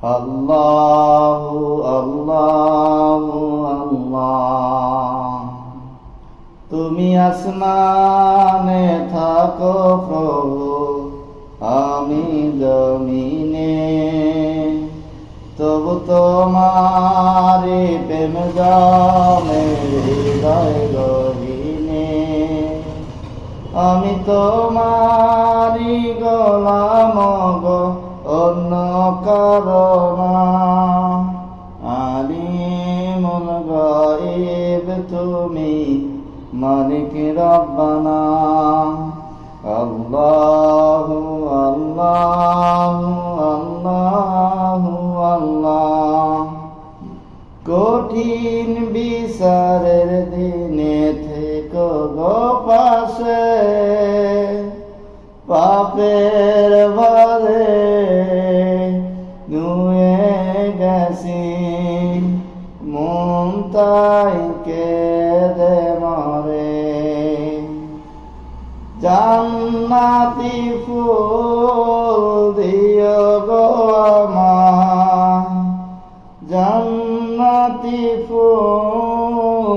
আল্লাহু আল্লাহু আল্লাহ। তুমি আসমানে থাকো প্রভু, আমি জমিনে, তবু তোমারি প্রেম জমে হৃদয় গহীনে। আমি তোমারি গোলাম গো, অন্য কারো না। আলিমুল গায়ব তুমি, মালিক রব্বানা। আল্লাহু আল্লাহু আল্লাহু আল্লাহ। কঠিন বিচারের দিনে থেকো গো পাশে, পাপের ভারে নুয়ে গেছি, মন তাই কেঁদে মরে। জান্নাতি ফুল দিও গো আমায়, জান্নাতি ফুল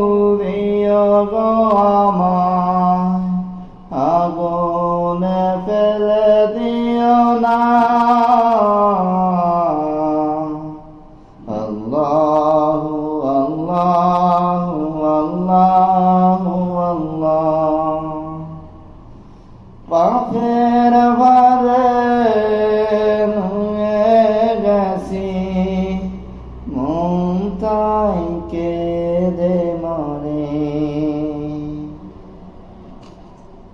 দিও গো আমায়, আগুনে ফেলে দিও না। আল্লাহু আল্লাহু আল্লাহু আল্লাহ। পাপের ভারে